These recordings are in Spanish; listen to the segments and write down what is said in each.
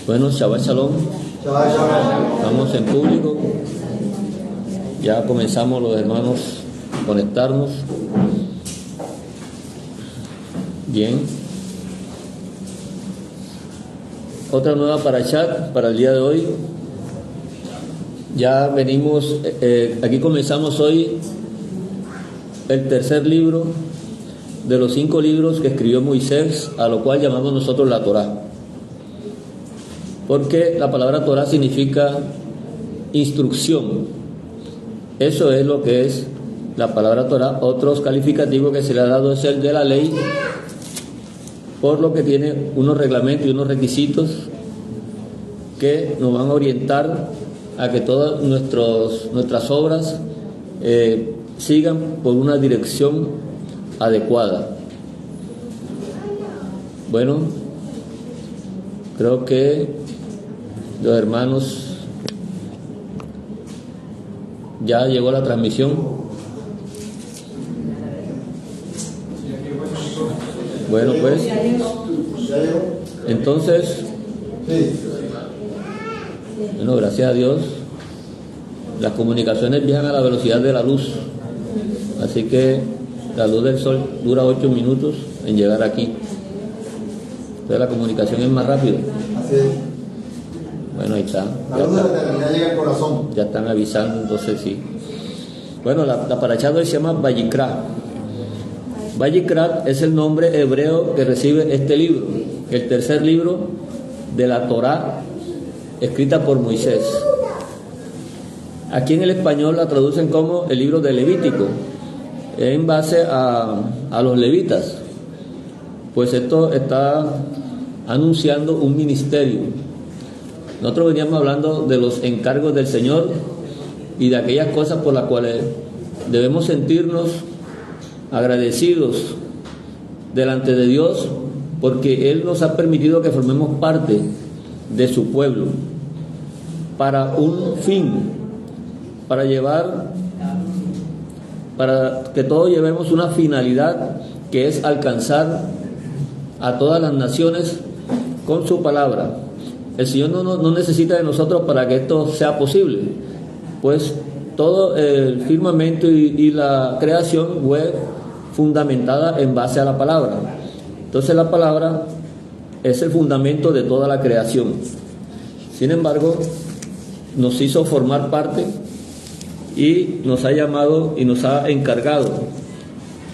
Bueno, Shabbat Shalom. Estamos en público. Ya comenzamos los hermanos a conectarnos. Bien. Otra nueva parashat para el día de hoy. Ya venimos, aquí comenzamos hoy el tercer libro de los 5 libros que escribió Moisés, a lo cual llamamos nosotros la Torá. Porque la palabra Torá significa instrucción. Eso es lo que es la palabra Torá. Otros calificativos que se le ha dado es el de la ley, por lo que tiene unos reglamentos y unos requisitos que nos van a orientar a que todas nuestras obras sigan por una dirección adecuada. Bueno, creo que los hermanos, ya llegó la transmisión. Bueno, pues entonces, bueno, gracias a Dios, las comunicaciones viajan a la velocidad de la luz, así que la luz del sol dura 8 minutos en llegar aquí. Entonces la comunicación es más rápida. Bueno, ahí está. La luz de la eternidad llega al corazón. Ya están avisando, entonces sí. Bueno, la parashá se llama Vayikra. Vayikra es el nombre hebreo que recibe este libro, el tercer libro de la Torá escrita por Moisés. Aquí en el español la traducen como el libro de Levítico, en base a los levitas, pues esto está anunciando un ministerio. Nosotros veníamos hablando de los encargos del Señor y de aquellas cosas por las cuales debemos sentirnos agradecidos delante de Dios, porque Él nos ha permitido que formemos parte de su pueblo para un fin, para que todos llevemos una finalidad, que es alcanzar a todas las naciones con su palabra. El Señor no necesita de nosotros para que esto sea posible, pues todo el firmamento y la creación fue fundamentada en base a la palabra. Entonces la palabra es el fundamento de toda la creación. Sin embargo, nos hizo formar parte y nos ha llamado y nos ha encargado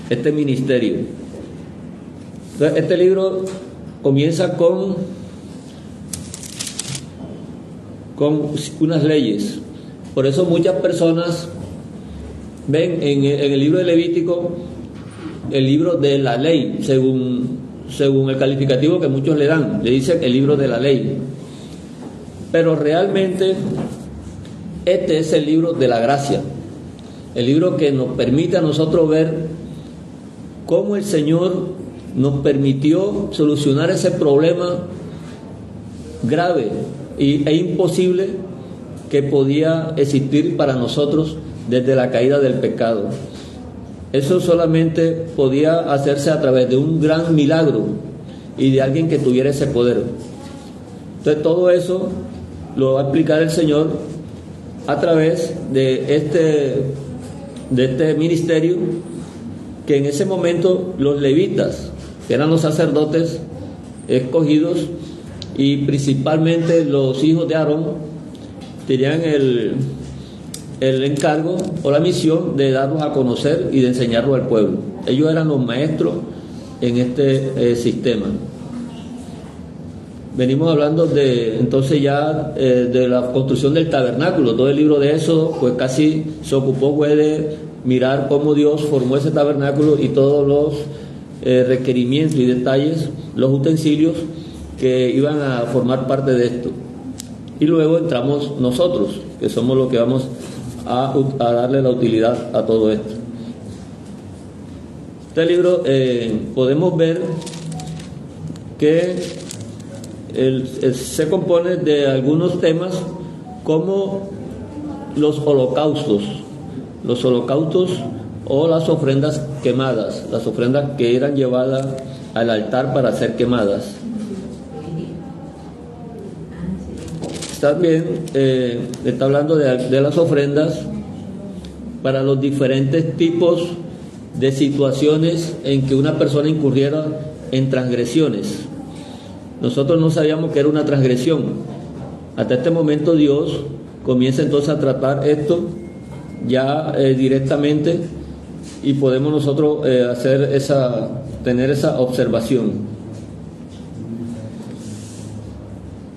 este ministerio. Entonces, este libro comienza con unas leyes. Por eso muchas personas ven en el libro de Levítico el libro de la ley, según el calificativo que muchos le dan, le dicen el libro de la ley. Pero realmente este es el libro de la gracia, el libro que nos permite a nosotros ver cómo el Señor nos permitió solucionar ese problema grave e imposible que podía existir para nosotros desde la caída del pecado. Eso solamente podía hacerse a través de un gran milagro y de alguien que tuviera ese poder. Entonces todo eso lo va a explicar el Señor a través de este ministerio, que en ese momento los levitas, que eran los sacerdotes escogidos, y principalmente los hijos de Aarón, tenían el encargo o la misión de darlos a conocer y de enseñarlo al pueblo. Ellos eran los maestros en este sistema. Venimos hablando entonces ya de la construcción del tabernáculo. Todo el libro de Éxodo pues casi se ocupó de mirar cómo Dios formó ese tabernáculo y todos los requerimientos y detalles, los utensilios que iban a formar parte de esto. Y luego entramos nosotros, que somos los que vamos a darle la utilidad a todo esto. Este libro podemos ver que se compone de algunos temas como los holocaustos o las ofrendas quemadas, las ofrendas que eran llevadas al altar para ser quemadas. también está hablando de las ofrendas para los diferentes tipos de situaciones en que una persona incurriera en transgresiones. Nosotros no sabíamos que era una transgresión. Hasta este momento Dios comienza entonces a tratar esto ya directamente, y podemos nosotros tener esa observación.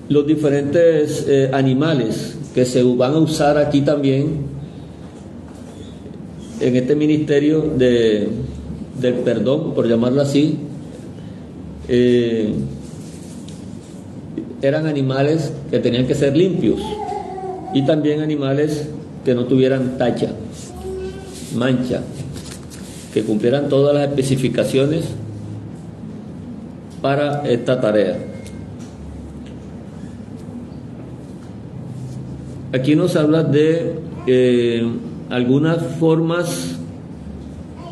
Los diferentes animales que se van a usar aquí también en este ministerio del perdón, por llamarlo así, eran animales que tenían que ser limpios, y también animales que no tuvieran tacha, mancha, que cumplieran todas las especificaciones para esta tarea. Aquí nos habla de algunas formas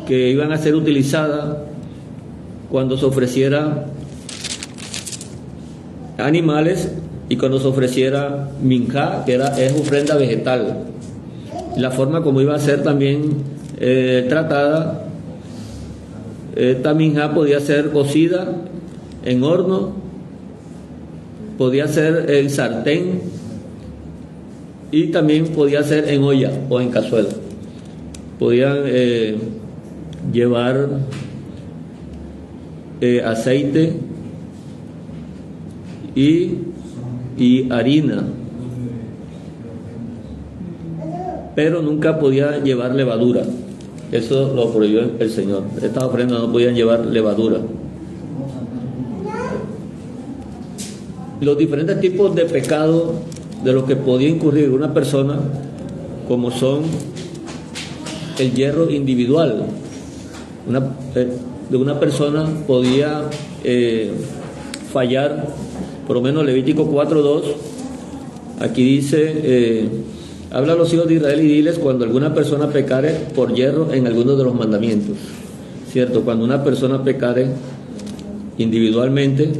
que iban a ser utilizadas cuando se ofreciera animales y cuando se ofreciera minjá, que es ofrenda vegetal. La forma como iba a ser también tratada. Esta minjá podía ser cocida en horno, podía ser en sartén, y también podía ser en olla o en cazuela. Podían llevar aceite y harina, pero nunca podía llevar levadura. Eso lo prohibió el Señor. Estas ofrendas no podían llevar levadura. Los diferentes tipos de pecado de los que podía incurrir una persona, como son el yerro individual. Una persona podía fallar, por lo menos Levítico 4:2, aquí dice, habla a los hijos de Israel y diles cuando alguna persona pecare por yerro en alguno de los mandamientos. ¿Cierto? Cuando una persona pecare individualmente,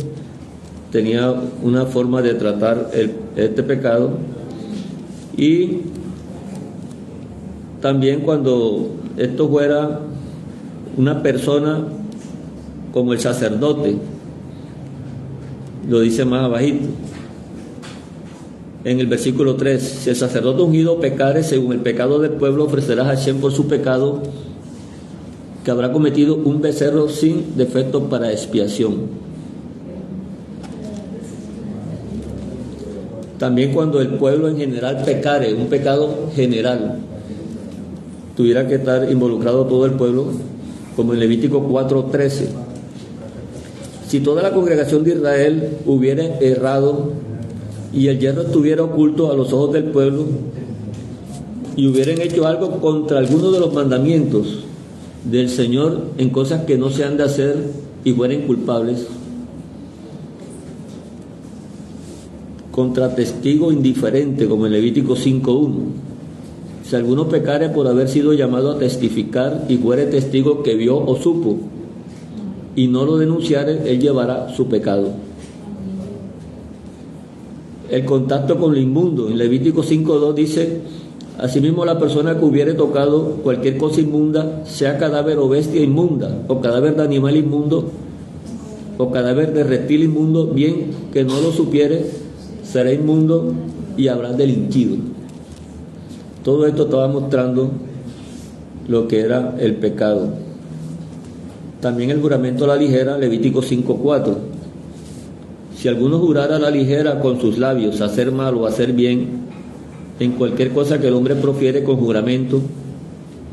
tenía una forma de tratar este pecado. Y también cuando esto fuera una persona como el sacerdote, lo dice más abajito en el versículo 3: si el sacerdote ungido pecare según el pecado del pueblo, ofrecerá a Hashem por su pecado, que habrá cometido, un becerro sin defecto para expiación. También cuando el pueblo en general pecare, un pecado general, tuviera que estar involucrado todo el pueblo, como en Levítico 4:13. Si toda la congregación de Israel hubiera errado y el yerro estuviera oculto a los ojos del pueblo, y hubieran hecho algo contra alguno de los mandamientos del Señor en cosas que no se han de hacer y fueren culpables, contra testigo indiferente, como en Levítico 5:1. Si alguno pecare por haber sido llamado a testificar y fuere testigo que vio o supo, y no lo denunciare, él llevará su pecado. El contacto con lo inmundo, en Levítico 5:2 dice: asimismo la persona que hubiere tocado cualquier cosa inmunda, sea cadáver o bestia inmunda, o cadáver de animal inmundo, o cadáver de reptil inmundo, bien que no lo supiere, será inmundo y habrá delinquido. Todo esto estaba mostrando lo que era el pecado. También el juramento a la ligera, Levítico 5:4. Si alguno jurara a la ligera con sus labios hacer mal o hacer bien, en cualquier cosa que el hombre profiere con juramento,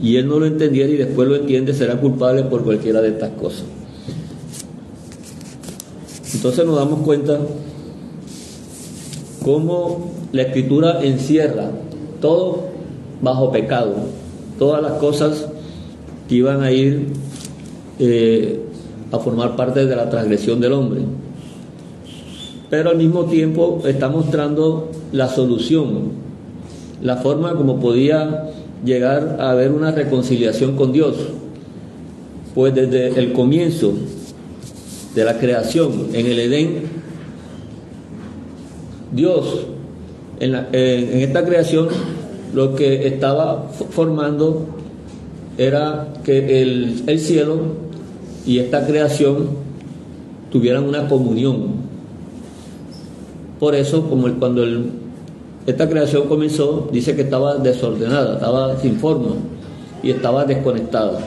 y él no lo entendiera y después lo entiende, será culpable por cualquiera de estas cosas. Entonces nos damos cuenta cómo la Escritura encierra todo bajo pecado, todas las cosas que iban a ir a formar parte de la transgresión del hombre, pero al mismo tiempo está mostrando la solución, la forma como podía llegar a haber una reconciliación con Dios. Pues desde el comienzo de la creación en el Edén, Dios En esta creación lo que estaba formando era que el cielo y esta creación tuvieran una comunión. Por eso, cuando esta creación comenzó, dice que estaba desordenada, estaba sin forma y estaba desconectada.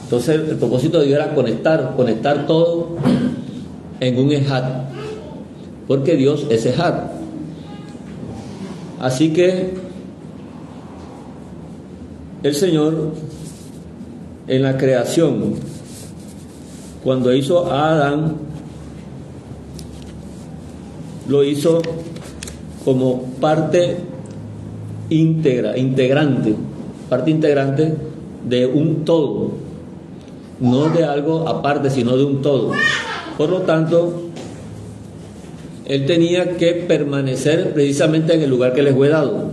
Entonces el propósito de Dios era conectar todo en un ejad, porque Dios es ejad. Así que el Señor en la creación, cuando hizo a Adán, lo hizo como parte integrante de un todo, no de algo aparte, sino de un todo. Por lo tanto, él tenía que permanecer precisamente en el lugar que le fue dado.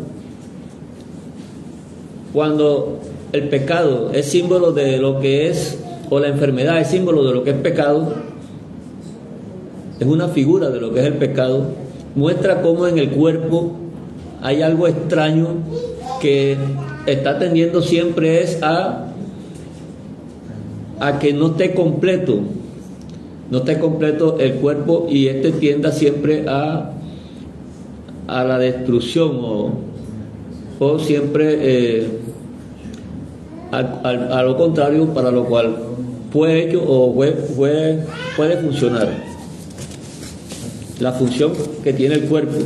Cuando el pecado es símbolo de lo que es, o la enfermedad es símbolo de lo que es pecado, es una figura de lo que es el pecado, muestra cómo en el cuerpo hay algo extraño que está tendiendo siempre es a que no esté completo el cuerpo, y tienda siempre a la destrucción o siempre a lo contrario para lo cual fue hecho o puede funcionar. La función que tiene el cuerpo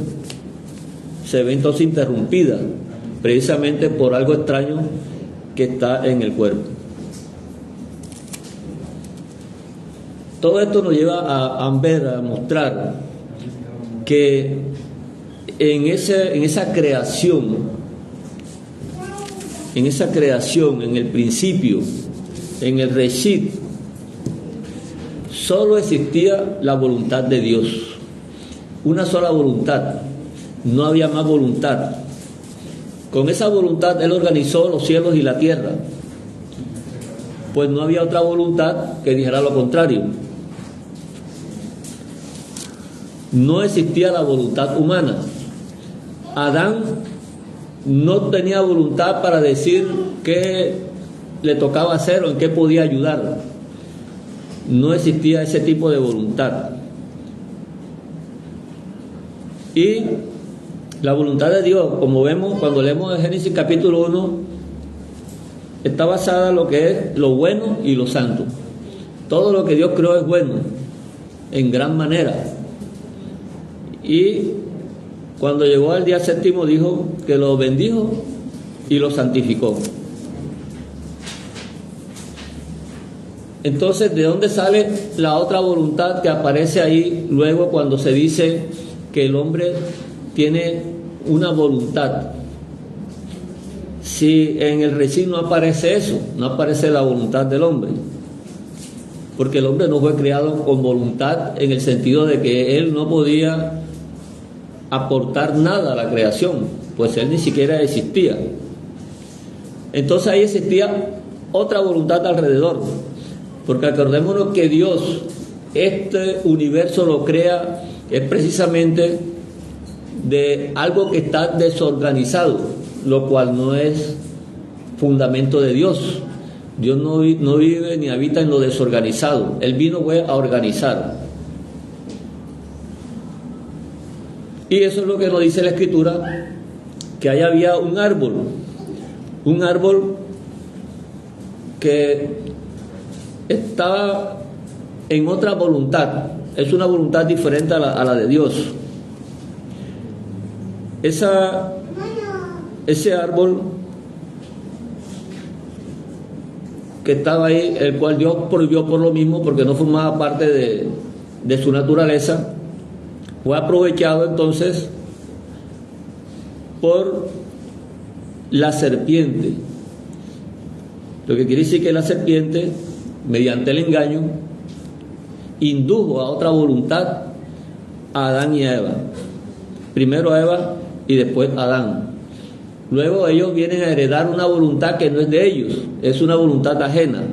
se ve entonces interrumpida precisamente por algo extraño que está en el cuerpo. Todo esto nos lleva a mostrar que en esa creación, en el principio, en el Reshit, solo existía la voluntad de Dios, una sola voluntad, no había más voluntad. Con esa voluntad Él organizó los cielos y la tierra, pues no había otra voluntad que dijera lo contrario. No existía la voluntad humana. Adán no tenía voluntad para decir qué le tocaba hacer o en qué podía ayudar. No existía ese tipo de voluntad. Y la voluntad de Dios, como vemos cuando leemos el Génesis capítulo 1, está basada en lo que es lo bueno y lo santo. Todo lo que Dios creó es bueno, en gran manera. Y cuando llegó al día séptimo dijo que lo bendijo y lo santificó. Entonces, ¿de dónde sale la otra voluntad que aparece ahí luego cuando se dice que el hombre tiene una voluntad? Si en el Reshit no aparece eso, no aparece la voluntad del hombre, porque el hombre no fue creado con voluntad en el sentido de que él no podía aportar nada a la creación, pues él ni siquiera existía. Entonces ahí existía otra voluntad alrededor, porque acordémonos que Dios este universo lo crea es precisamente de algo que está desorganizado, lo cual no es fundamento de Dios. Dios no vive ni habita en lo desorganizado. Él vino a organizar. Y eso es lo que nos dice la Escritura, que ahí había un árbol que estaba en otra voluntad, es una voluntad diferente a la de Dios. Ese árbol que estaba ahí, el cual Dios prohibió por lo mismo, porque no formaba parte de su naturaleza, fue aprovechado entonces por la serpiente. Lo que quiere decir que la serpiente, mediante el engaño, indujo a otra voluntad a Adán y a Eva. Primero a Eva y después a Adán. Luego ellos vienen a heredar una voluntad que no es de ellos, es una voluntad ajena.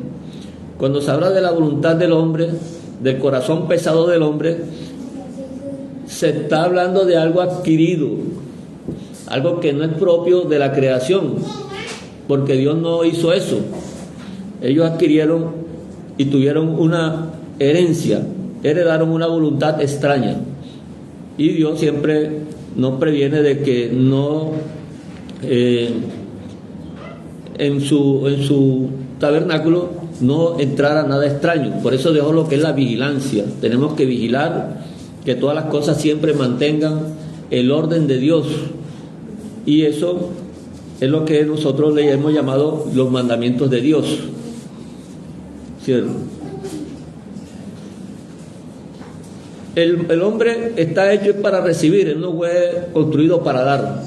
Cuando se habla de la voluntad del hombre, del corazón pesado del hombre, se está hablando de algo adquirido, algo que no es propio de la creación, porque Dios no hizo eso. Ellos adquirieron y tuvieron una herencia, heredaron una voluntad extraña, y Dios siempre nos previene de que no en su tabernáculo no entrara nada extraño. Por eso dejó lo que es la vigilancia. Tenemos que vigilar que todas las cosas siempre mantengan el orden de Dios, y eso es lo que nosotros le hemos llamado los mandamientos de Dios, ¿cierto? El hombre está hecho para recibir, él no fue construido para dar.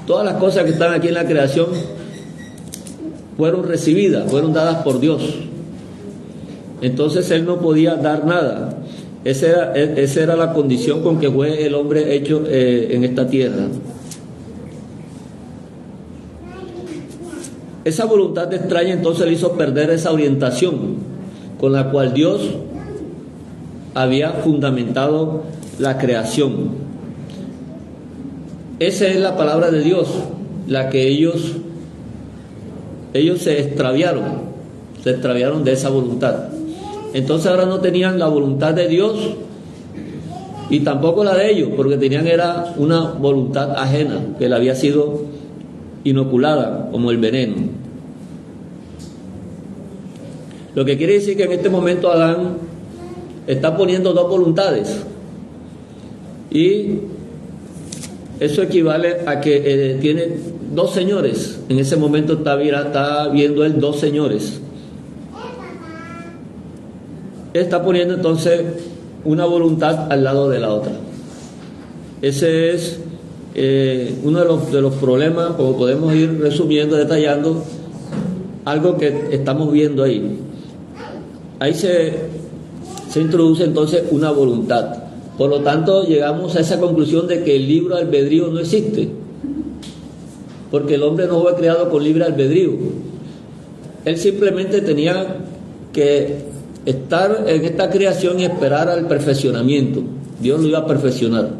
Todas las cosas que están aquí en la creación fueron recibidas, fueron dadas por Dios. Entonces él no podía dar nada. Esa era la condición con que fue el hombre hecho en esta tierra. Esa voluntad extraña entonces le hizo perder esa orientación con la cual Dios había fundamentado la creación. Esa es la palabra de Dios, la que ellos se extraviaron de esa voluntad. Entonces ahora no tenían la voluntad de Dios y tampoco la de ellos, porque tenían era una voluntad ajena que le había sido inoculada como el veneno. Lo que quiere decir que en este momento Adán está poniendo dos voluntades, y eso equivale a que tiene dos señores. En ese momento está viendo él dos señores. Está poniendo entonces una voluntad al lado de la otra. Ese es uno de los problemas, como podemos ir resumiendo, detallando algo que estamos viendo ahí. Ahí se introduce entonces una voluntad. Por lo tanto, llegamos a esa conclusión de que el libre albedrío no existe, porque el hombre no fue creado con libre albedrío. Él simplemente tenía que estar en esta creación y esperar al perfeccionamiento. Dios lo iba a perfeccionar.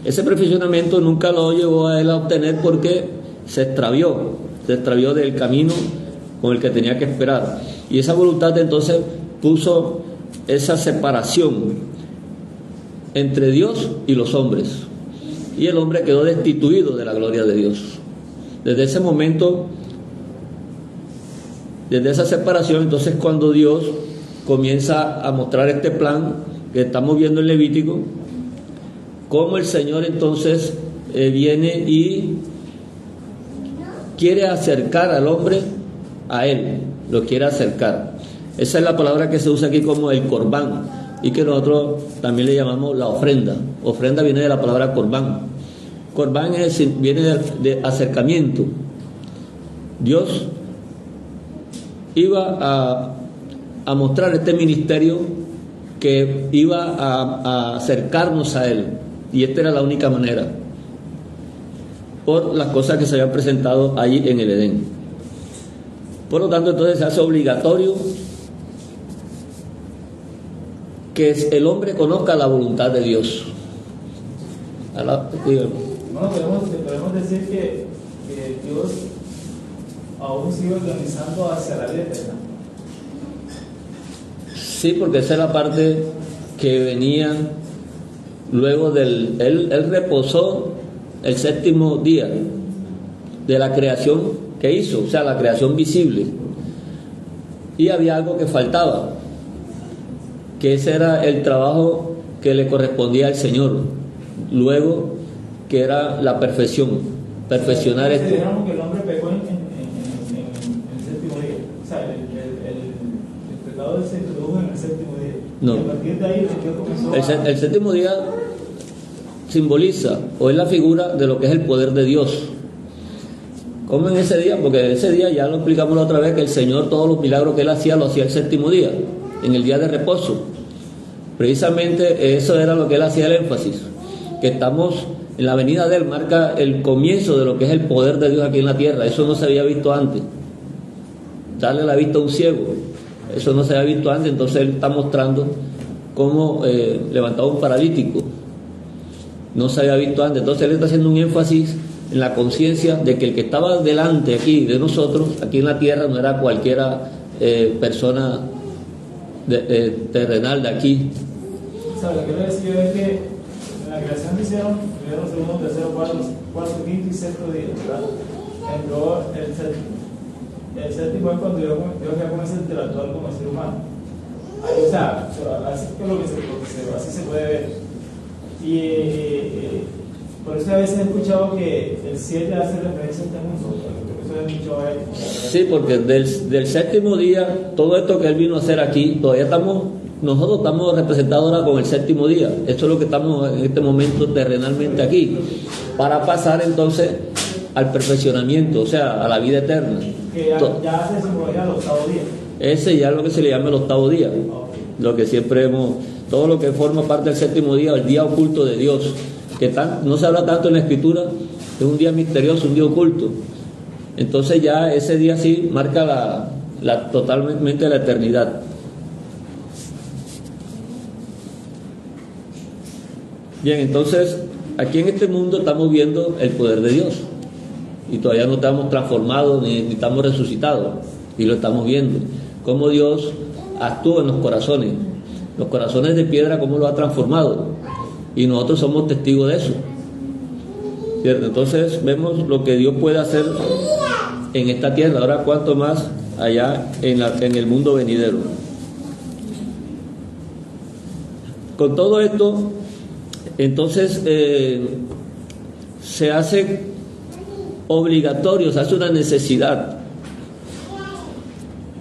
Ese perfeccionamiento nunca lo llevó a él a obtener, porque se extravió del camino con el que tenía que esperar. Y esa voluntad entonces puso esa separación entre Dios y los hombres, y el hombre quedó destituido de la gloria de Dios. Desde ese momento, desde esa separación, entonces cuando Dios comienza a mostrar este plan que estamos viendo en Levítico, cómo el Señor entonces viene y quiere acercar al hombre a Él, lo quiere acercar. Esa es la palabra que se usa aquí como el corbán, y que nosotros también le llamamos la ofrenda. Ofrenda viene de la palabra corbán. Corbán viene de acercamiento. Dios iba a mostrar este ministerio que iba a acercarnos a Él, y esta era la única manera, por las cosas que se habían presentado allí en el Edén. Por lo tanto, entonces se hace obligatorio que el hombre conozca la voluntad de Dios. Bueno, podemos decir que Dios aún sigue organizando hacia la vida eterna. Sí, porque esa es la parte que venía luego él reposó el séptimo día de la creación que hizo, o sea, la creación visible. Y había algo que faltaba, que ese era el trabajo que le correspondía al Señor luego, que era la perfección, perfeccionar esto. Consideramos que el hombre pecó en el séptimo día, o sea, el pecado se introdujo en el séptimo día. No. Y a partir de ahí Dios comenzó el séptimo día simboliza o es la figura de lo que es el poder de Dios. ¿Cómo en ese día? Porque ese día ya lo explicamos la otra vez, que el Señor, todos los milagros que Él hacía, lo hacía el séptimo día, en el día de reposo. Precisamente eso era lo que Él hacía el énfasis, que estamos en la venida de Él, marca el comienzo de lo que es el poder de Dios aquí en la tierra. Eso no se había visto antes. Darle la vista a un ciego, eso no se había visto antes. Entonces Él está mostrando cómo levantaba un paralítico. no se había visto antes. Entonces él está haciendo un énfasis en la conciencia de que el que estaba delante aquí de nosotros, aquí en la tierra, no era cualquiera persona terrenal de aquí. O sea, lo que quiero decir es que en la creación se hicieron primero, segundo, tercero, cuarto, quinto y sexto día, ¿verdad? Entró el séptimo es cuando Dios ya comienza a interactuar con el ser humano. Ahí, o sea, así que así se puede ver. Y por eso a veces he escuchado que el 7 hace referencia a este mundo. Por eso he escuchado a él. Sí, porque del séptimo día, todo esto que él vino a hacer aquí, nosotros estamos representados ahora con el séptimo día. Esto es lo que estamos en este momento terrenalmente aquí, para pasar entonces al perfeccionamiento, o sea, a la vida eterna. Que ya hace simbología al octavo día. Ese ya es lo que se le llama el octavo día. Okay. Lo que siempre todo lo que forma parte del séptimo día, el día oculto de Dios, que no se habla tanto en la Escritura, es un día misterioso, un día oculto. Entonces ya ese día sí marca totalmente la eternidad. Bien, entonces aquí en este mundo estamos viendo el poder de Dios y todavía no estamos transformados ni estamos resucitados, y lo estamos viendo cómo Dios actúa en los corazones de piedra, cómo lo ha transformado, y nosotros somos testigos de eso, ¿cierto? Entonces vemos lo que Dios puede hacer en esta tierra, ahora cuanto más allá en el mundo venidero. Con todo esto, entonces se hace obligatorio, se hace una necesidad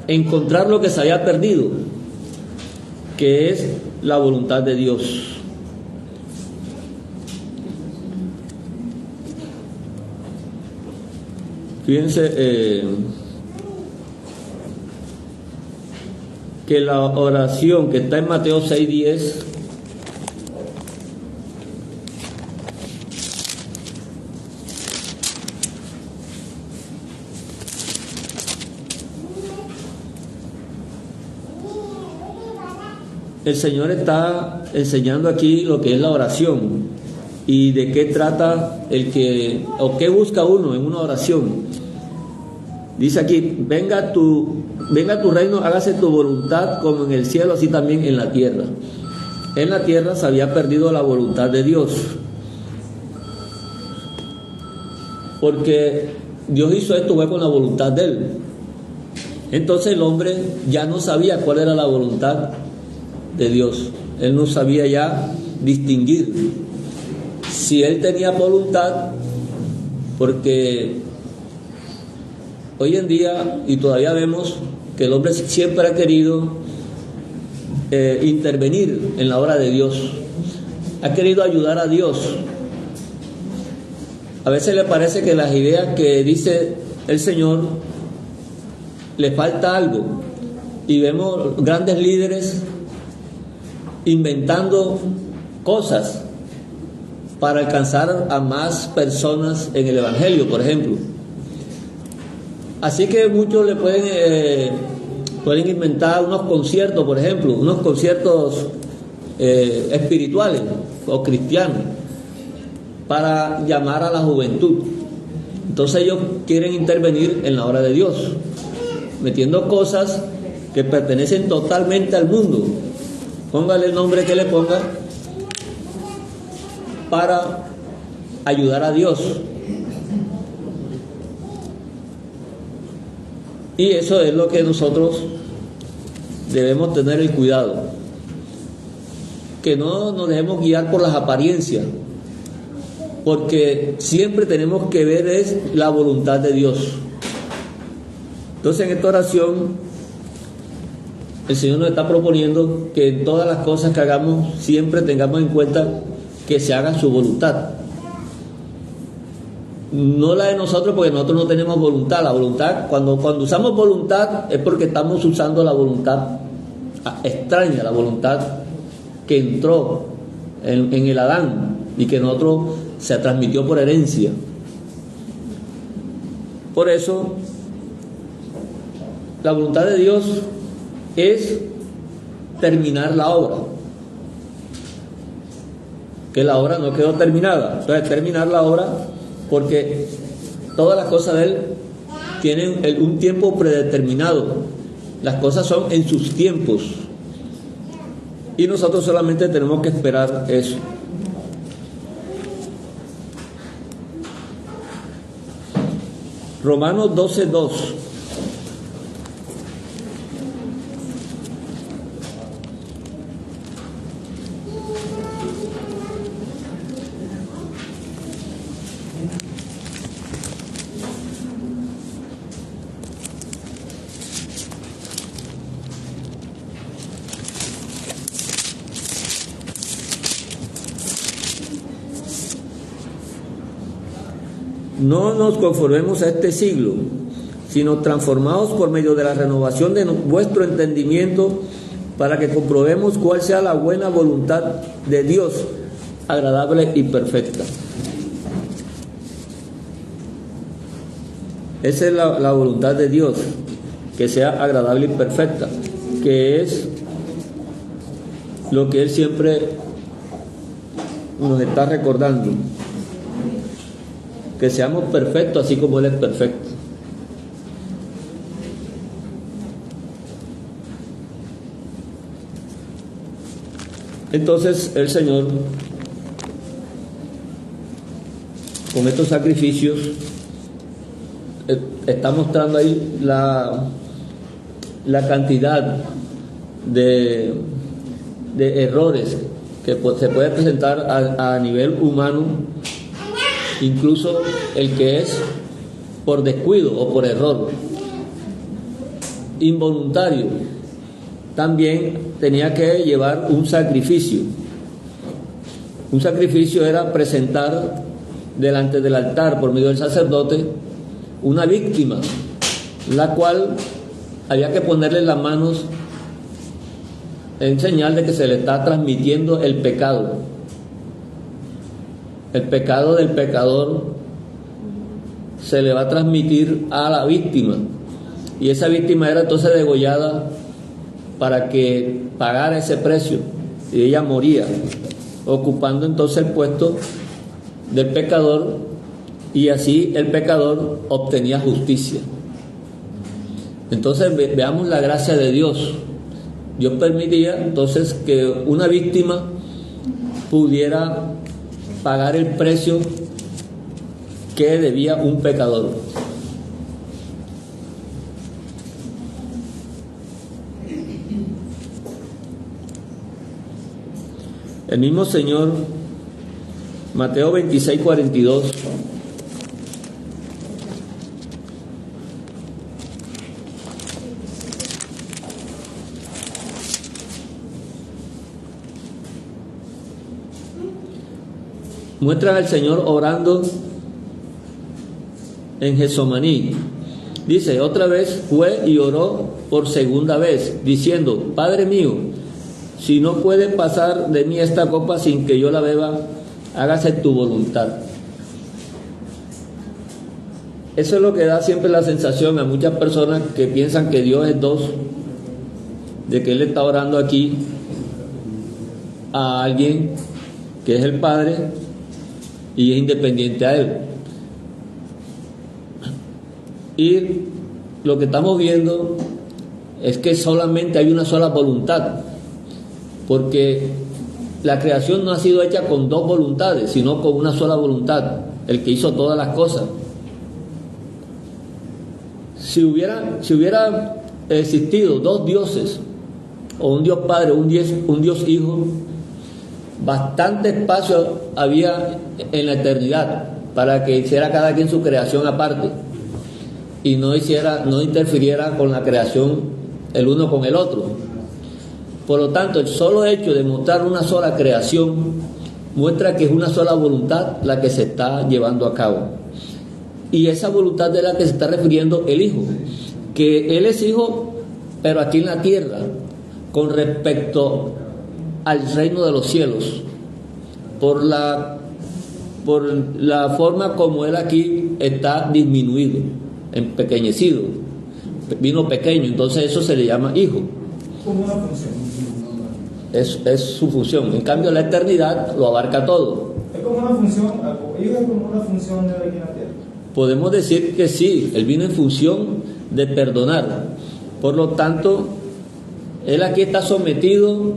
encontrar lo que se haya perdido, que es la voluntad de Dios. Fíjense que la oración que está en Mateo 6:10 el Señor está enseñando aquí lo que es la oración y de qué trata o qué busca uno en una oración. Dice aquí: venga tu reino, hágase tu voluntad como en el cielo, así también en la tierra. En la tierra se había perdido la voluntad de Dios, porque Dios hizo esto fue con la voluntad de Él. Entonces el hombre ya no sabía cuál era la voluntad de Dios. Él no sabía ya distinguir si él tenía voluntad, porque hoy en día, y todavía vemos que el hombre siempre ha querido intervenir en la obra de Dios, ha querido ayudar a Dios. A veces le parece que las ideas que dice el Señor le falta algo, y vemos grandes líderes inventando cosas para alcanzar a más personas en el Evangelio, por ejemplo. Así que muchos le pueden inventar unos conciertos, por ejemplo, unos conciertos espirituales o cristianos para llamar a la juventud. Entonces ellos quieren intervenir en la obra de Dios, metiendo cosas que pertenecen totalmente al mundo. Póngale el nombre que le ponga, para ayudar a Dios. Y eso es lo que nosotros debemos tener el cuidado, que no nos dejemos guiar por las apariencias, porque siempre tenemos que ver es la voluntad de Dios. Entonces en esta oración el Señor nos está proponiendo que en todas las cosas que hagamos siempre tengamos en cuenta que se haga su voluntad, no la de nosotros, porque nosotros no tenemos voluntad. La voluntad, cuando usamos voluntad, es porque estamos usando la voluntad extraña, la voluntad que entró en el Adán y que nosotros se transmitió por herencia. Por eso la voluntad de Dios es terminar la obra. que la obra no quedó terminada. Entonces, terminar la obra, porque todas las cosas de Él tienen un tiempo predeterminado. Las cosas son en sus tiempos. Y nosotros solamente tenemos que esperar eso. Romanos 12:2. No nos conformemos a este siglo, sino transformados por medio de la renovación de vuestro entendimiento, para que comprobemos cuál sea la buena voluntad de Dios, agradable y perfecta. Esa es la voluntad de Dios, que sea agradable y perfecta, que es lo que Él siempre nos está recordando. Que seamos perfectos así como Él es perfecto. Entonces el Señor, con estos sacrificios, está mostrando ahí la cantidad de errores que se puede presentar a nivel humano. Incluso el que es por descuido o por error involuntario, también tenía que llevar un sacrificio. Un sacrificio era presentar delante del altar, por medio del sacerdote, una víctima, la cual había que ponerle las manos en señal de que se le está transmitiendo el pecado. El pecado del pecador se le va a transmitir a la víctima, y esa víctima era entonces degollada para que pagara ese precio, y ella moría, ocupando entonces el puesto del pecador, y así el pecador obtenía justicia. Entonces veamos la gracia de Dios. Dios permitía entonces que una víctima pudiera pagar el precio que debía un pecador. El mismo Señor, Mateo 26:42, muestran al Señor orando en Getsemaní. Dice, otra vez fue y oró por segunda vez, diciendo, Padre mío, si no puede pasar de mí esta copa sin que yo la beba, hágase tu voluntad. Eso es lo que da siempre la sensación a muchas personas que piensan que Dios es dos, de que Él está orando aquí a alguien que es el Padre y es independiente a Él. Y lo que estamos viendo es que solamente hay una sola voluntad, porque la creación no ha sido hecha con dos voluntades, sino con una sola voluntad, el que hizo todas las cosas. Si hubiera existido dos dioses, o un Dios Padre, un Dios Hijo, bastante espacio había en la eternidad para que hiciera cada quien su creación aparte y no interfiriera con la creación el uno con el otro. Por lo tanto, el solo hecho de mostrar una sola creación muestra que es una sola voluntad la que se está llevando a cabo, y esa voluntad de la que se está refiriendo el Hijo, que Él es Hijo pero aquí en la tierra con respecto al reino de los cielos, por la forma como Él aquí está disminuido, empequeñecido, vino pequeño, entonces eso se le llama Hijo. Como una función. es su función. En cambio, la eternidad lo abarca todo. Es como una función, ellos es como una función de aquí en la tierra. Podemos decir que sí, Él vino en función de perdonar. Por lo tanto, Él aquí está sometido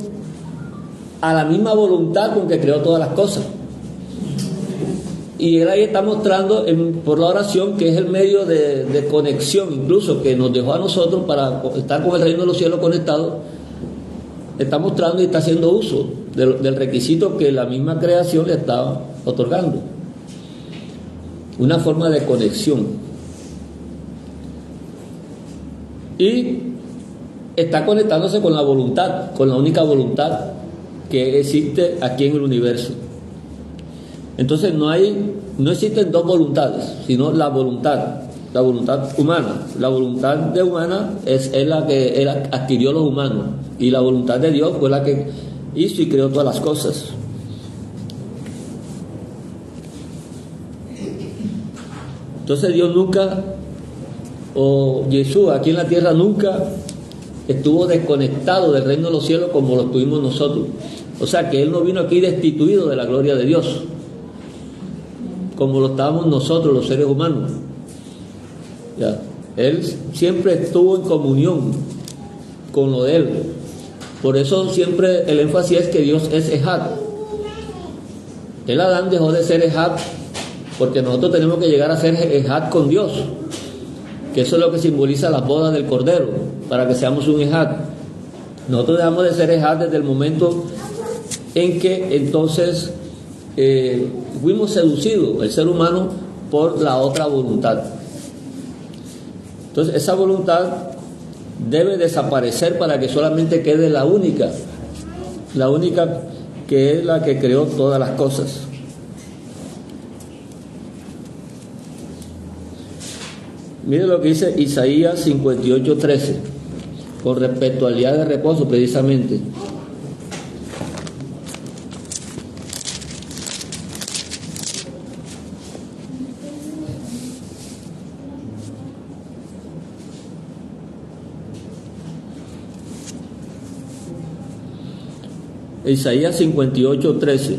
a la misma voluntad con que creó todas las cosas. Y Él ahí está mostrando por la oración, que es el medio de conexión, incluso que nos dejó a nosotros para estar con el reino de los cielos conectados. Está mostrando y está haciendo uso del requisito que la misma creación le está otorgando. Una forma de conexión. Y está conectándose con la voluntad, con la única voluntad que existe aquí en el universo. Entonces no existen dos voluntades, sino la voluntad humana. La voluntad de humana es la que Él adquirió los humanos, y la voluntad de Dios fue la que hizo y creó todas las cosas. Entonces Dios nunca, o Jesús aquí en la tierra nunca estuvo desconectado del reino de los cielos como lo tuvimos nosotros. O sea que Él no vino aquí destituido de la gloria de Dios, como lo estábamos nosotros los seres humanos. ¿Ya? Él siempre estuvo en comunión con lo de Él. Por eso siempre el énfasis es que Dios es Ejad. El Adán dejó de ser Ejad, porque nosotros tenemos que llegar a ser Ejad con Dios, que eso es lo que simboliza las bodas del Cordero, para que seamos un Ejad. Nosotros dejamos de ser Ejad desde el momento en que entonces fuimos seducidos, el ser humano, por la otra voluntad. Entonces esa voluntad debe desaparecer para que solamente quede la única que es la que creó todas las cosas. Mire lo que dice Isaías 58:13 con respecto al día de reposo, precisamente. Isaías 58:13.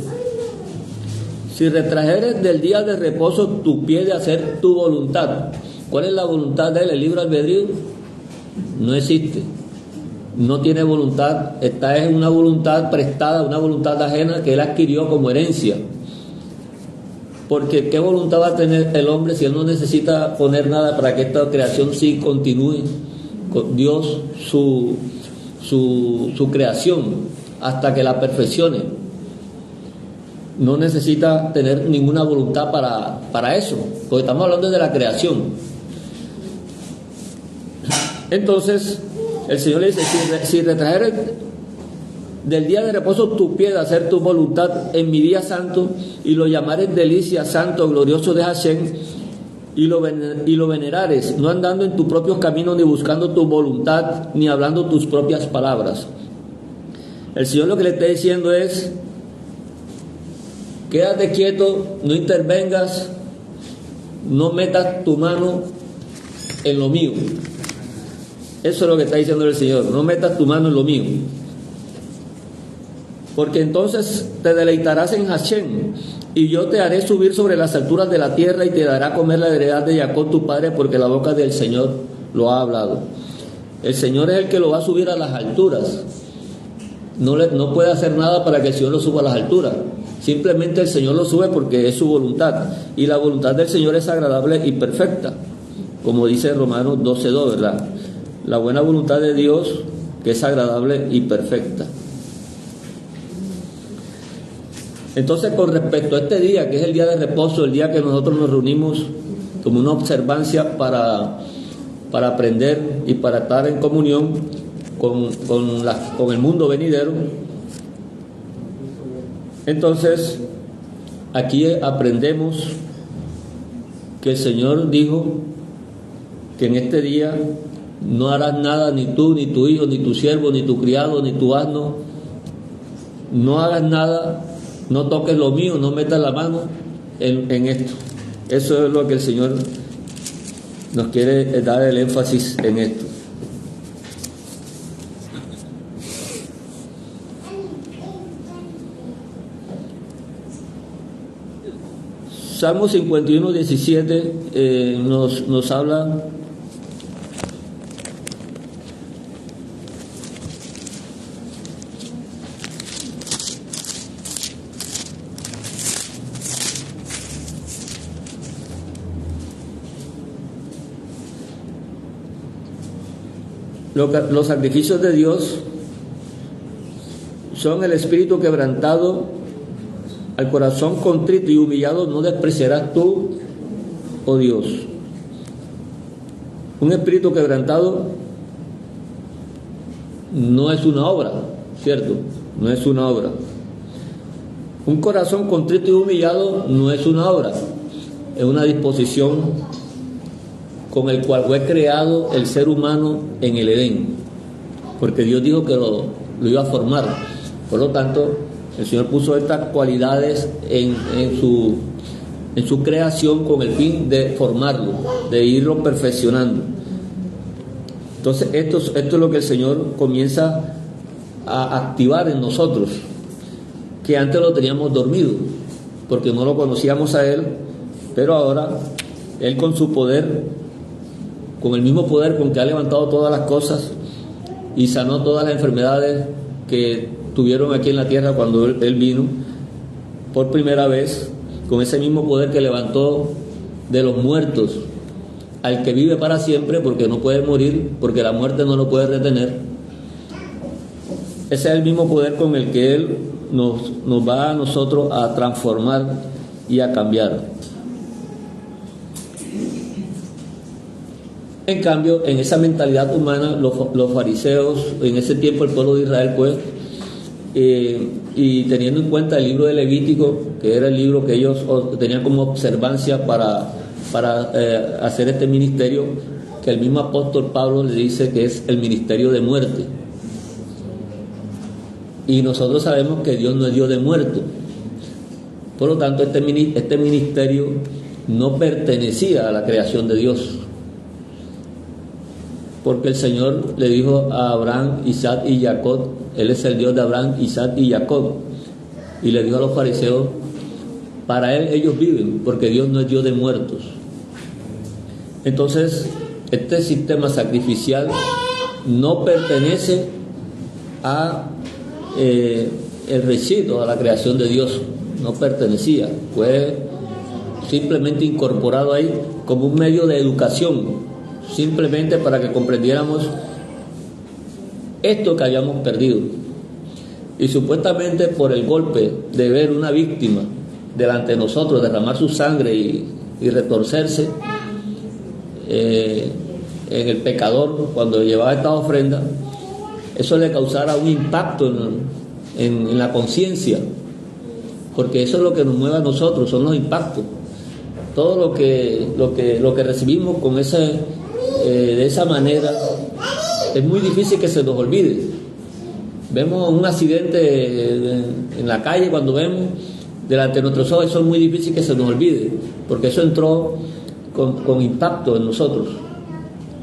Si retrajeres del día de reposo tu pie de hacer tu voluntad. ¿Cuál es la voluntad de Él? ¿El libre albedrío? No existe. No tiene voluntad. Esta es una voluntad prestada, una voluntad ajena que Él adquirió como herencia. Porque ¿qué voluntad va a tener el hombre si Él no necesita poner nada para que esta creación sí continúe? Con Dios, su creación, hasta que la perfeccione. No necesita tener ninguna voluntad para eso, porque estamos hablando de la creación. Entonces el Señor le dice: si retrajeres del día de reposo tu pie de hacer tu voluntad en mi día santo, y lo llamares delicia, santo, glorioso de Hashem, y lo venerares, no andando en tus propios caminos, ni buscando tu voluntad, ni hablando tus propias palabras. El Señor lo que le está diciendo es: quédate quieto, no intervengas, no metas tu mano en lo mío. Eso es lo que está diciendo el Señor: no metas tu mano en lo mío, porque entonces te deleitarás en Hashem, y yo te haré subir sobre las alturas de la tierra, y te dará a comer la heredad de Jacob tu padre, porque la boca del Señor lo ha hablado. El Señor es el que lo va a subir a las alturas. No puede hacer nada para que el Señor lo suba a las alturas. Simplemente el Señor lo sube porque es su voluntad, y la voluntad del Señor es agradable y perfecta, como dice Romanos 12:2, ¿verdad? La buena voluntad de Dios, que es agradable y perfecta. Entonces, con respecto a este día, que es el día de reposo, el día que nosotros nos reunimos como una observancia para aprender y para estar en comunión con el mundo venidero. Entonces, aquí aprendemos que el Señor dijo que en este día no harás nada, ni tú, ni tu hijo, ni tu siervo, ni tu criado, ni tu asno. No hagas nada, no toques lo mío, no metas la mano en esto. Eso es lo que el Señor nos quiere dar el énfasis en esto. Salmo 51, 17 nos habla los sacrificios de Dios son el espíritu quebrantado, al corazón contrito y humillado no despreciarás tú, oh Dios. Un espíritu quebrantado no es una obra, ¿cierto? No es una obra. Un corazón contrito y humillado no es una obra, es una disposición con el cual fue creado el ser humano en el Edén, porque Dios dijo que lo iba a formar. Por lo tanto, el Señor puso estas cualidades en su creación con el fin de formarlo, de irlo perfeccionando. Entonces esto es lo que el Señor comienza a activar en nosotros, que antes lo teníamos dormido porque no lo conocíamos a Él, pero ahora Él con su poder, con el mismo poder con que ha levantado todas las cosas y sanó todas las enfermedades que tuvieron aquí en la tierra cuando Él vino por primera vez, con ese mismo poder que levantó de los muertos al que vive para siempre, porque no puede morir, porque la muerte no lo puede retener. Ese es el mismo poder con el que Él nos va a nosotros a transformar y a cambiar. En cambio, en esa mentalidad humana, los fariseos, en ese tiempo el pueblo de Israel, pues, y teniendo en cuenta el libro de Levítico, que era el libro que ellos tenían como observancia para hacer este ministerio, que el mismo apóstol Pablo le dice que es el ministerio de muerte. Y nosotros sabemos que Dios no es Dios de muerto. Por lo tanto, este ministerio no pertenecía a la creación de Dios, porque el Señor le dijo a Abraham, Isaac y Jacob, Él es el Dios de Abraham, Isaac y Jacob, y le dijo a los fariseos, para Él ellos viven, porque Dios no es Dios de muertos. Entonces, este sistema sacrificial no pertenece a el recinto, a la creación de Dios, no pertenecía, fue simplemente incorporado ahí como un medio de educación, simplemente para que comprendiéramos esto que habíamos perdido. Y supuestamente por el golpe de ver una víctima delante de nosotros derramar su sangre y retorcerse en el pecador cuando llevaba esta ofrenda, eso le causara un impacto en la conciencia, porque eso es lo que nos mueve a nosotros, son los impactos. Todo lo que recibimos con de esa manera es muy difícil que se nos olvide. Vemos un accidente en la calle, cuando vemos delante de nuestros ojos, eso es muy difícil que se nos olvide, porque eso entró con impacto en nosotros,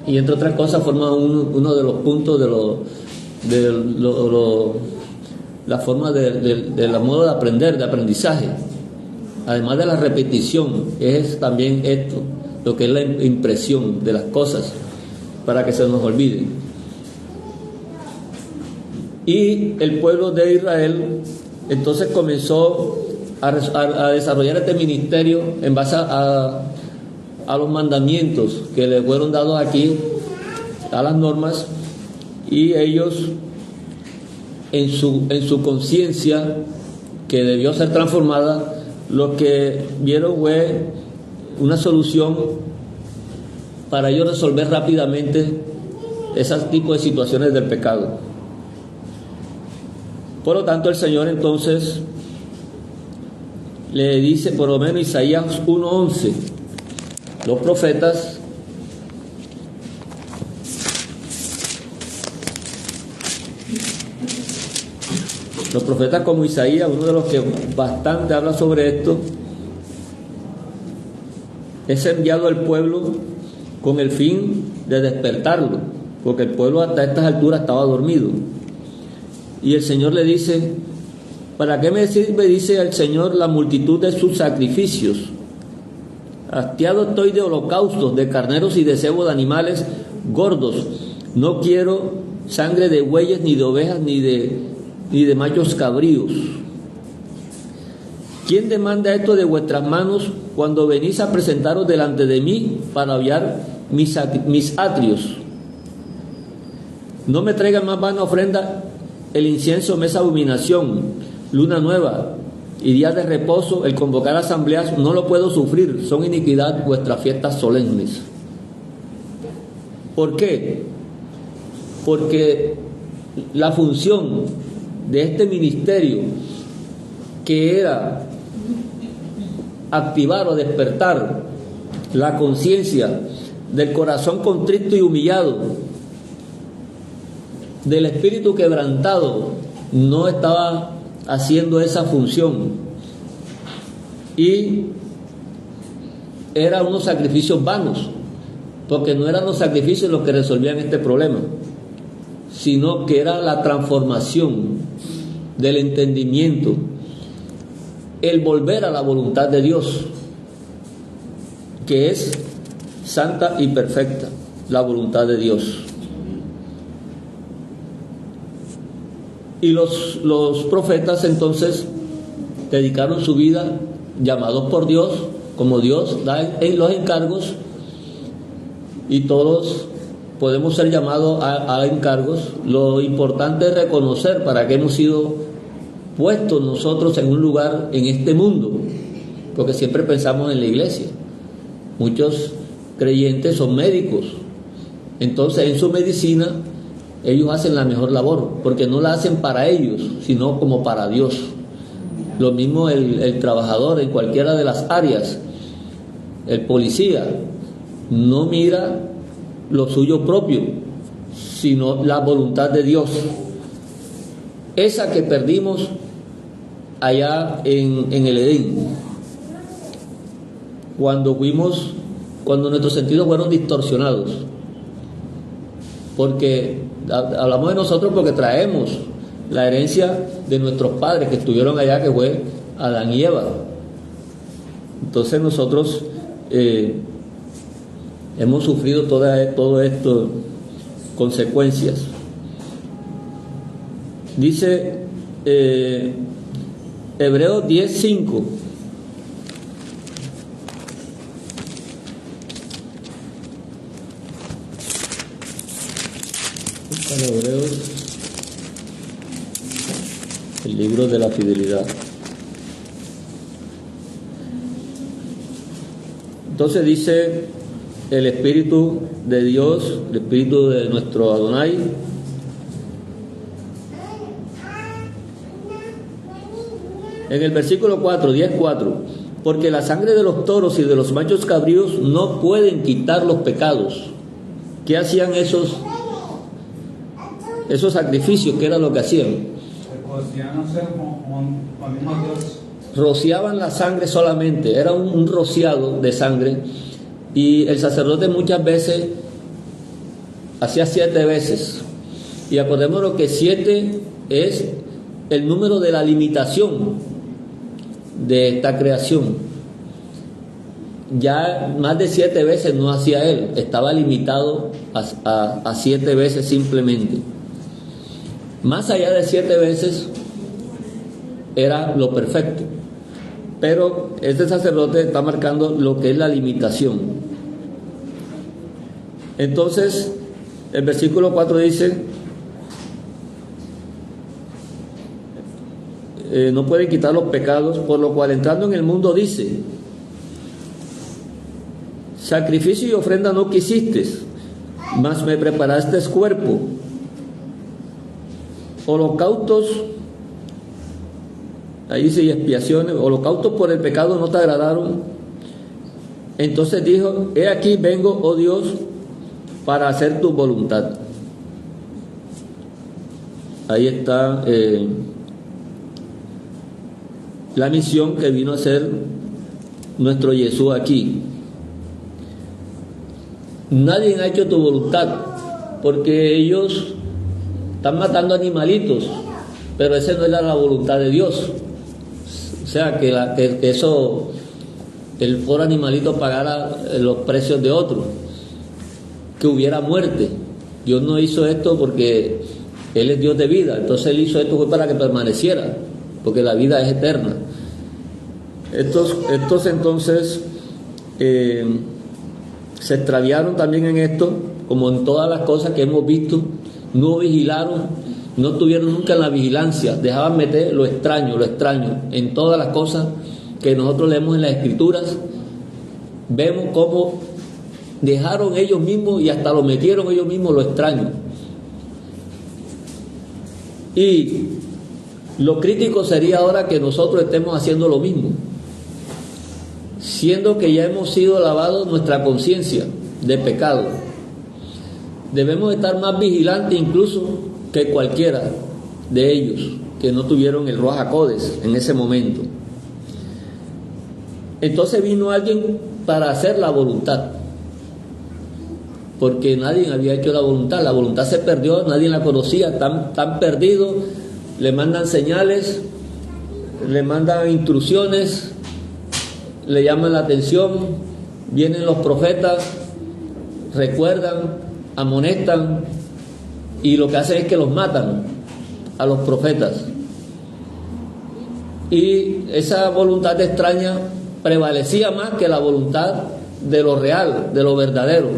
y entre otras cosas forma uno de los puntos de la forma de la modo de aprender, de aprendizaje, además de la repetición, es también esto, lo que es la impresión de las cosas para que se nos olviden. Y el pueblo de Israel entonces comenzó a desarrollar este ministerio en base a los mandamientos que le fueron dados aquí, a las normas, y ellos en su conciencia, que debió ser transformada, lo que vieron fue una solución para ellos resolver rápidamente ese tipo de situaciones del pecado. Por lo tanto, el Señor entonces le dice, por lo menos Isaías 1:11, los profetas como Isaías, uno de los que bastante habla sobre esto, es enviado al pueblo con el fin de despertarlo, porque el pueblo hasta estas alturas estaba dormido. Y el Señor le dice, ¿para qué me sirve, dice el Señor, la multitud de sus sacrificios Hastiado estoy de holocaustos, de carneros y de cebo de animales gordos. No quiero sangre de bueyes, ni de ovejas, ni de machos cabríos. ¿Quién demanda esto de vuestras manos cuando venís a presentaros delante de mí para hollar mis atrios? No me traigan más vana ofrenda, el incienso me es abominación, luna nueva y días de reposo, el convocar asambleas no lo puedo sufrir, son iniquidad vuestras fiestas solemnes. ¿Por qué? Porque la función de este ministerio, que era activar o despertar la conciencia del corazón contrito y humillado, del espíritu quebrantado, no estaba haciendo esa función, y eran unos sacrificios vanos, porque no eran los sacrificios los que resolvían este problema, sino que era la transformación del entendimiento, el volver a la voluntad de Dios, que es santa y perfecta, la voluntad de Dios. Y los profetas entonces dedicaron su vida, llamados por Dios, como Dios da en los encargos, y todos podemos ser llamados a encargos. Lo importante es reconocer para qué hemos sido puestos nosotros en un lugar en este mundo, porque siempre pensamos en la iglesia. Muchos creyentes son médicos, entonces en su medicina ellos hacen la mejor labor, porque no la hacen para ellos, sino como para Dios. Lo mismo el trabajador en cualquiera de las áreas, el policía, no mira lo suyo propio, sino la voluntad de Dios, esa que perdimos allá en el Edén, cuando nuestros sentidos fueron distorsionados, porque hablamos de nosotros porque traemos la herencia de nuestros padres que estuvieron allá, que fue Adán y Eva. Entonces nosotros hemos sufrido todo esto, consecuencias. Dice Hebreos 10:5. Hebreos, el libro de la fidelidad. Entonces dice el Espíritu de Dios, el Espíritu de nuestro Adonai, en el versículo 4, 10:4, porque la sangre de los toros y de los machos cabríos no pueden quitar los pecados. ¿Qué hacían esos sacrificios? ¿Qué era lo que hacían? Rociaban la sangre solamente, era un rociado de sangre, y el sacerdote muchas veces hacía 7 veces, y acordémonos que 7 es el número de la limitación de esta creación. Ya más de 7 veces no hacía él, estaba limitado a 7 veces simplemente. Más allá de 7 veces era lo perfecto, pero este sacerdote está marcando lo que es la limitación. Entonces el versículo 4 dice, no pueden quitar los pecados, por lo cual entrando en el mundo dice, sacrificio y ofrenda no quisiste, mas me preparaste cuerpo. Holocaustos, ahí dice, y expiaciones, holocaustos por el pecado no te agradaron. Entonces dijo, he aquí vengo, oh Dios, para hacer tu voluntad. Ahí está la misión que vino a hacer nuestro Jesús aquí. Nadie ha hecho tu voluntad, porque ellos están matando animalitos, pero esa no era la voluntad de Dios. O sea que eso el pobre animalito pagara los precios de otro, que hubiera muerte. Dios no hizo esto porque Él es Dios de vida, entonces Él hizo esto fue para que permaneciera, porque la vida es eterna. Estos entonces se extraviaron también en esto, como en todas las cosas que hemos visto, no vigilaron, no estuvieron nunca en la vigilancia, dejaban meter lo extraño en todas las cosas que nosotros leemos en las Escrituras. Vemos cómo dejaron ellos mismos y hasta lo metieron ellos mismos lo extraño. Y lo crítico sería ahora que nosotros estemos haciendo lo mismo, siendo que ya hemos sido lavados nuestra conciencia de pecado. Debemos estar más vigilantes incluso que cualquiera de ellos que no tuvieron el Ruach HaKodesh en ese momento. Entonces vino alguien para hacer la voluntad, porque nadie había hecho la voluntad se perdió, nadie la conocía, tan perdido, le mandan señales, le mandan instrucciones, le llaman la atención, vienen los profetas, recuerdan, amonestan, y lo que hacen es que los matan a los profetas. Y esa voluntad extraña prevalecía más que la voluntad de lo real, de lo verdadero,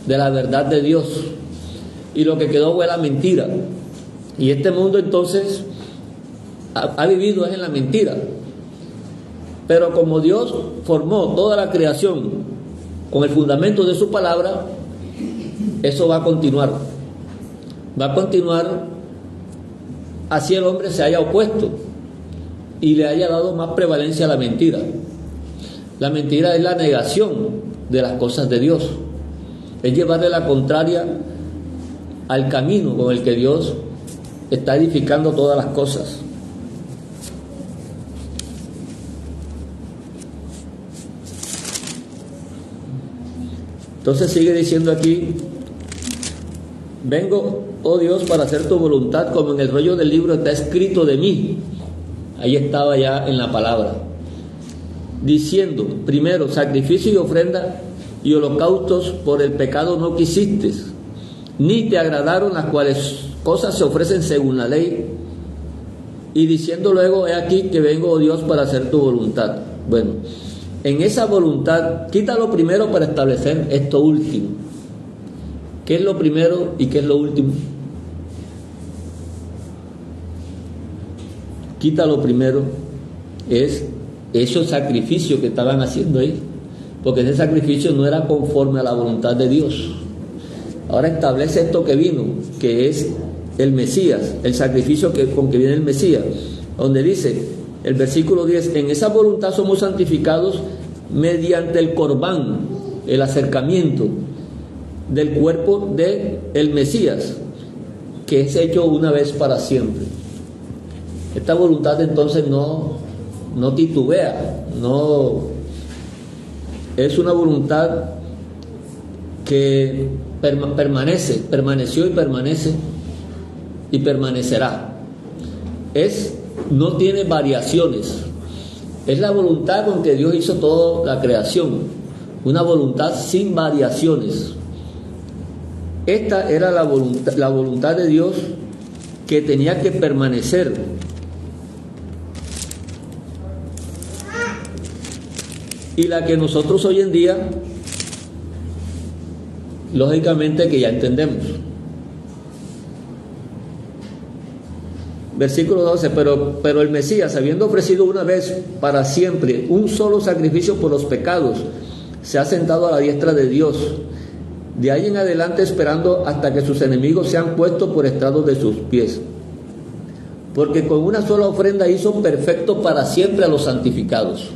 de la verdad de Dios, y lo que quedó fue la mentira. Y este mundo entonces ha vivido es en la mentira. Pero como Dios formó toda la creación con el fundamento de su palabra, eso va a continuar así el hombre se haya opuesto y le haya dado más prevalencia a la mentira. La mentira es la negación de las cosas de Dios, es llevarle la contraria al camino con el que Dios está edificando todas las cosas. Entonces sigue diciendo aquí: vengo, oh Dios, para hacer tu voluntad, como en el rollo del libro está escrito de mí. Ahí estaba ya en la palabra, diciendo: primero, sacrificio y ofrenda y holocaustos por el pecado no quisiste, ni te agradaron las cuales cosas se ofrecen según la ley. Y diciendo luego: he aquí que vengo, oh Dios, para hacer tu voluntad. Bueno, en esa voluntad, quita lo primero para establecer esto último. ¿Qué es lo primero y qué es lo último? Quita lo primero, es esos sacrificios que estaban haciendo ahí, porque ese sacrificio no era conforme a la voluntad de Dios. Ahora establece esto que vino, que es el Mesías, el sacrificio con que viene el Mesías, donde dice el versículo 10: en esa voluntad somos santificados mediante el corbán, el acercamiento del cuerpo de el Mesías, que es hecho una vez para siempre. Esta voluntad entonces no titubea, no es una voluntad que permaneció y permanece y permanecerá. No tiene variaciones. Es la voluntad con que Dios hizo toda la creación, una voluntad sin variaciones. Esta era la voluntad de Dios, que tenía que permanecer. Y la que nosotros hoy en día, lógicamente que ya entendemos. Versículo 12: pero el Mesías, habiendo ofrecido una vez para siempre un solo sacrificio por los pecados, se ha sentado a la diestra de Dios, de ahí en adelante esperando hasta que sus enemigos sean puestos por estrado de sus pies. Porque con una sola ofrenda hizo perfecto para siempre a los santificados.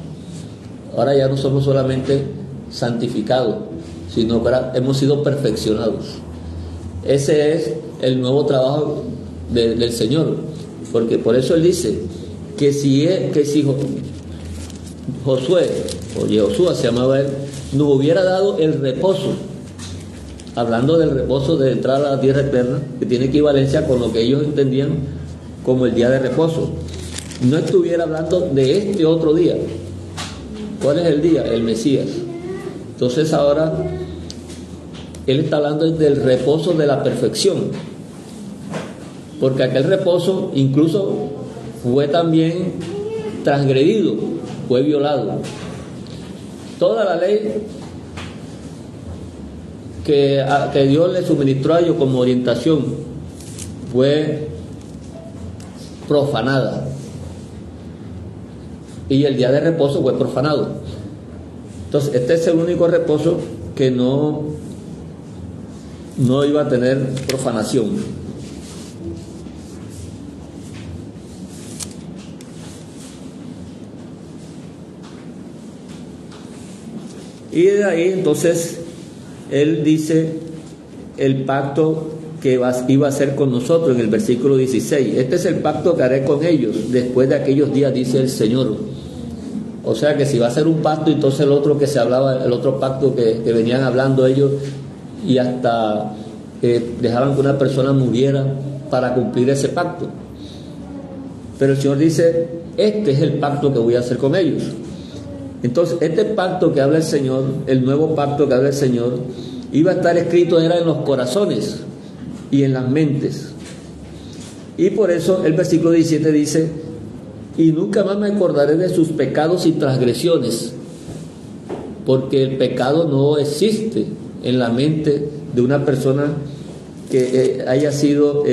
Ahora ya no somos solamente santificados, sino que hemos sido perfeccionados. Ese es el nuevo trabajo del Señor, porque por eso Él dice que si Josué, o Yehoshua se llamaba él, nos hubiera dado el reposo, hablando del reposo de entrar a la tierra eterna, que tiene equivalencia con lo que ellos entendían como el día de reposo, no estuviera hablando de este otro día, ¿Cuál es el día? El Mesías. Entonces ahora él está hablando del reposo de la perfección, porque aquel reposo incluso fue también transgredido, fue violado. Toda la ley que Dios le suministró a ellos como orientación fue profanada, y el día de reposo fue profanado. Entonces este es el único reposo que no iba a tener profanación. Y de ahí entonces él dice el pacto que iba a hacer con nosotros en el versículo 16. Este es el pacto que haré con ellos después de aquellos días, dice el Señor. O sea que si va a ser un pacto, entonces el otro que se hablaba, el otro pacto que venían hablando ellos, y hasta dejaban que una persona muriera para cumplir ese pacto. Pero el Señor dice, este es el pacto que voy a hacer con ellos. Entonces este pacto que habla el Señor, el nuevo pacto que habla el Señor, iba a estar escrito era en los corazones y en las mentes. Y por eso el versículo 17 dice, y nunca más me acordaré de sus pecados y transgresiones, porque el pecado no existe en la mente de una persona que haya sido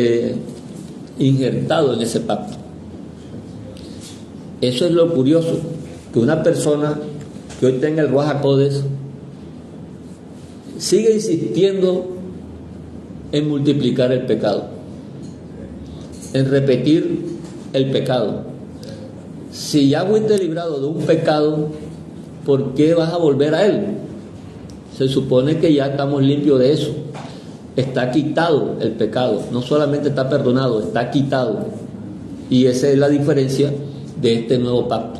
injertado en ese pacto. Eso es lo curioso, que una persona que hoy tenga el Ruach HaKodesh sigue insistiendo en multiplicar el pecado, en repetir el pecado. Si ya fuiste librado de un pecado, ¿por qué vas a volver a él? Se supone que ya estamos limpios de eso. Está quitado el pecado, no solamente está perdonado, está quitado. Y esa es la diferencia de este nuevo pacto,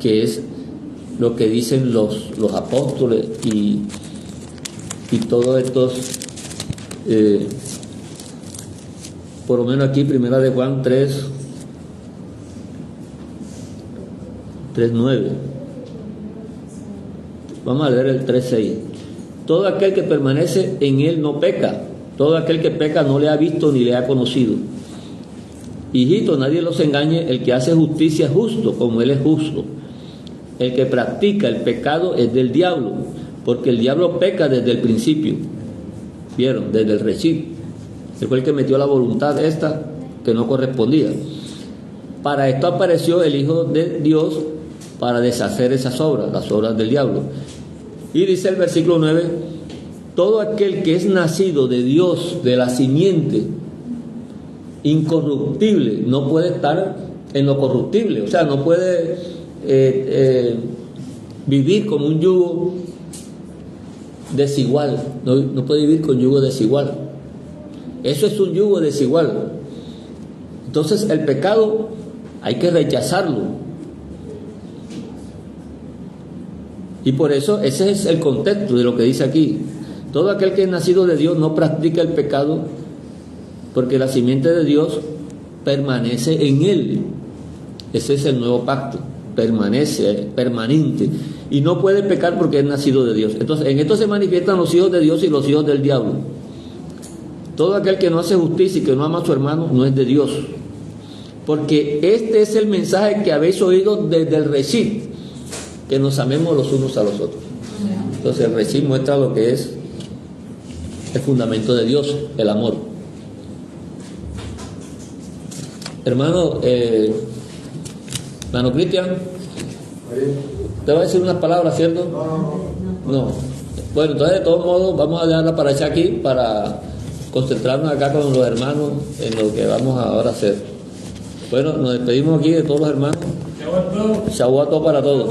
que es lo que dicen los apóstoles y todos estos, por lo menos aquí, primera de Juan 3:9. Vamos a leer el 3:6. Todo aquel que permanece en él no peca. Todo aquel que peca no le ha visto ni le ha conocido. Hijitos, nadie los engañe. El que hace justicia es justo, como él es justo. El que practica el pecado es del diablo, porque el diablo peca desde el principio. ¿Vieron? Desde el reshit. Él fue el que metió la voluntad esta que no correspondía. Para esto apareció el Hijo de Dios, para deshacer esas obras, las obras del diablo. Y dice el versículo 9, todo aquel que es nacido de Dios, de la simiente incorruptible, no puede estar en lo corruptible. O sea, no puede vivir como un yugo desigual. No puede vivir con yugo desigual. Eso es un yugo desigual. Entonces el pecado hay que rechazarlo. Y por eso ese es el contexto de lo que dice aquí. Todo aquel que es nacido de Dios no practica el pecado, porque la simiente de Dios permanece en él. Ese es el nuevo pacto, permanece, permanente, y no puede pecar porque es nacido de Dios. Entonces en esto se manifiestan los hijos de Dios y los hijos del diablo. Todo aquel que no hace justicia y que no ama a su hermano no es de Dios, porque este es el mensaje que habéis oído desde el reshit, que nos amemos los unos a los otros. Entonces el reshit muestra lo que es el fundamento de Dios, el amor. Hermano Cristian, te va a decir unas palabras, ¿cierto? No. Bueno, entonces de todos modos vamos a dejarla para allá aquí, para concentrarnos acá con los hermanos en lo que vamos ahora a hacer. Bueno, nos despedimos aquí de todos los hermanos. Shavuot para todos.